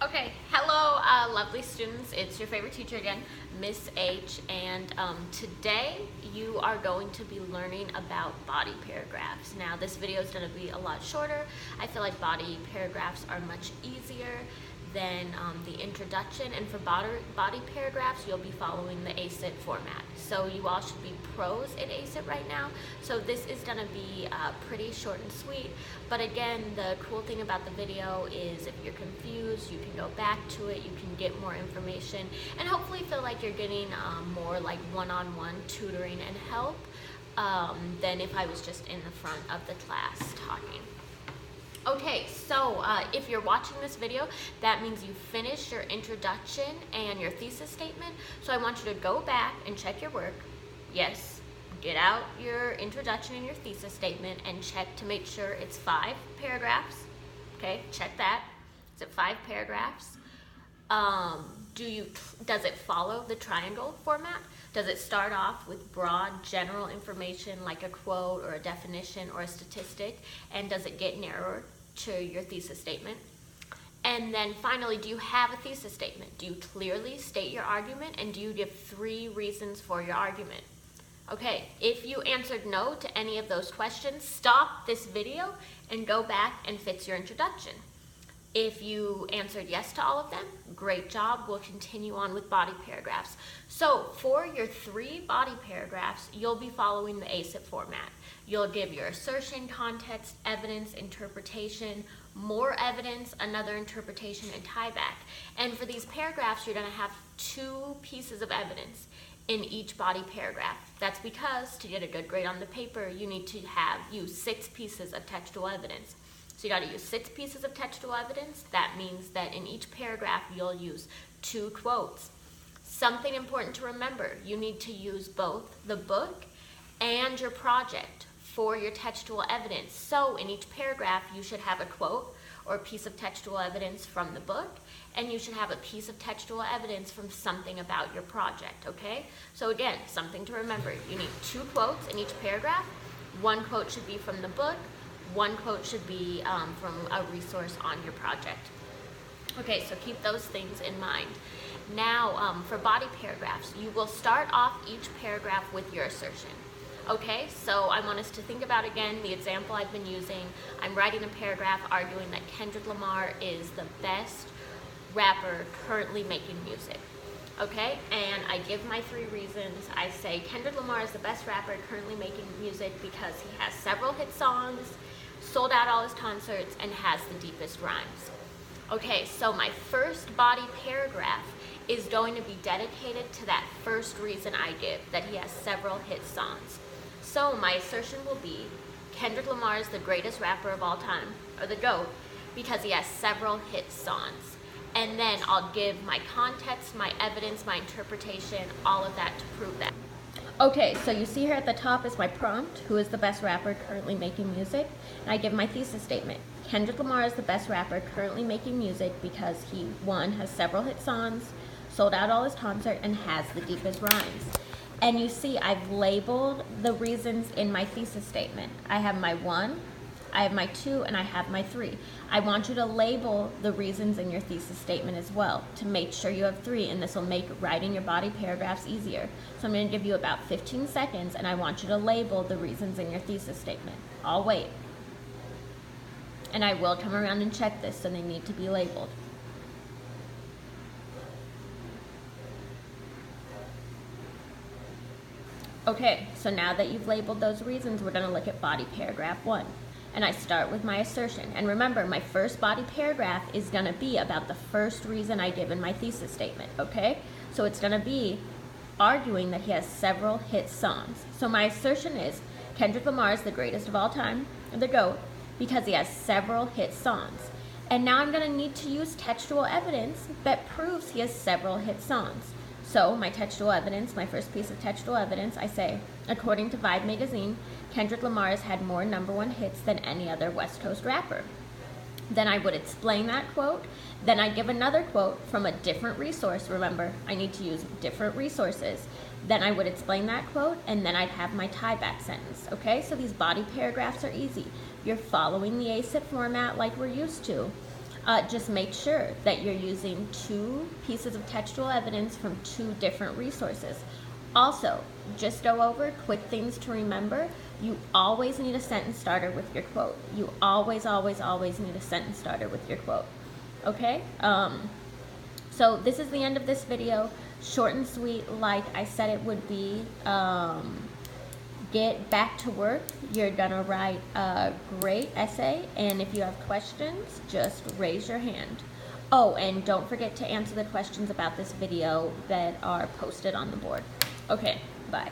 Okay, hello lovely students, it's your favorite teacher again, Miss H, and today you are going to be learning about body paragraphs. Now this video is going to be a lot shorter. I feel like body paragraphs are much easier than the introduction, and for body paragraphs you'll be following the ACIT format. So you all should be pros at ACIT right now, so this is going to be pretty short and sweet, but again, the cool thing about the video is if you're confused, you can go back to it, you can get more information, and hopefully feel like you're getting more like one-on-one tutoring and help than if I was just in the front of the class talking. Okay, so if you're watching this video, that means you finished your introduction and your thesis statement. So I want you to go back and check your work. Yes, get out your introduction and your thesis statement and check to make sure it's 5 paragraphs. Okay, check that. Is it 5 paragraphs? Does it follow the triangle format? Does it start off with broad general information like a quote or a definition or a statistic, and does it get narrower to your thesis statement? And then finally, do you have a thesis statement? Do you clearly state your argument, and do you give 3 reasons for your argument? Okay, if you answered no to any of those questions, stop this video and go back and fix your introduction. If you answered yes to all of them, great job. We'll continue on with body paragraphs. So for your 3 body paragraphs, you'll be following the ACIT format. You'll give your assertion, context, evidence, interpretation, more evidence, another interpretation, and tie back. And for these paragraphs, you're going to have 2 pieces of evidence in each body paragraph. That's because to get a good grade on the paper, you need to use 6 pieces of textual evidence. So you got to use 6 pieces of textual evidence. That means that in each paragraph, you'll use 2 quotes. Something important to remember, you need to use both the book and your project for your textual evidence. So in each paragraph, you should have a quote or a piece of textual evidence from the book, and you should have a piece of textual evidence from something about your project, okay? So again, something to remember, you need 2 quotes in each paragraph. 1 quote should be from the book, 1 quote should be from a resource on your project. Okay, so keep those things in mind. Now, for body paragraphs, you will start off each paragraph with your assertion. Okay, so I want us to think about again the example I've been using. I'm writing a paragraph arguing that Kendrick Lamar is the best rapper currently making music. Okay, and I give my 3 reasons. I say Kendrick Lamar is the best rapper currently making music because he has several hit songs, sold out all his concerts, and has the deepest rhymes. Okay, so my first body paragraph is going to be dedicated to that first reason I give, that he has several hit songs. So my assertion will be, Kendrick Lamar is the greatest rapper of all time, or the GOAT, because he has several hit songs. And then I'll give my context, my evidence, my interpretation, all of that to prove that. Okay, so you see here at the top is my prompt, who is the best rapper currently making music, and I give my thesis statement. Kendrick Lamar is the best rapper currently making music because he, 1, has several hit songs, sold out all his concert, and has the deepest rhymes. And you see I've labeled the reasons in my thesis statement. I have my 1, I have my 2, and I have my 3. I want you to label the reasons in your thesis statement as well to make sure you have 3, and this will make writing your body paragraphs easier. So I'm going to give you about 15 seconds, and I want you to label the reasons in your thesis statement. I'll wait. And I will come around and check this, so they need to be labeled. Okay, so now that you've labeled those reasons, we're going to look at body paragraph 1. And I start with my assertion. And remember, my first body paragraph is going to be about the first reason I give in my thesis statement, okay? So it's going to be arguing that he has several hit songs. So my assertion is, Kendrick Lamar is the greatest of all time, the GOAT, because he has several hit songs. And now I'm going to need to use textual evidence that proves he has several hit songs. So my textual evidence, my first piece of textual evidence, I say, according to Vibe magazine, Kendrick Lamar has had more #1 hits than any other West Coast rapper. Then I would explain that quote. Then I give another quote from a different resource. Remember, I need to use different resources. Then I would explain that quote, and then I'd have my tie back sentence. Okay, so these body paragraphs are easy. You're following the ACIT format like we're used to. Just make sure that you're using 2 pieces of textual evidence from 2 different resources. Also, just go over quick things to remember. You always need a sentence starter with your quote. You always, always, always need a sentence starter with your quote. Okay? So this is the end of this video. Short and sweet, like I said it would be. Get back to work. You're gonna write a great essay, and if you have questions, just raise your hand. Oh, and don't forget to answer the questions about this video that are posted on the board. Okay, bye.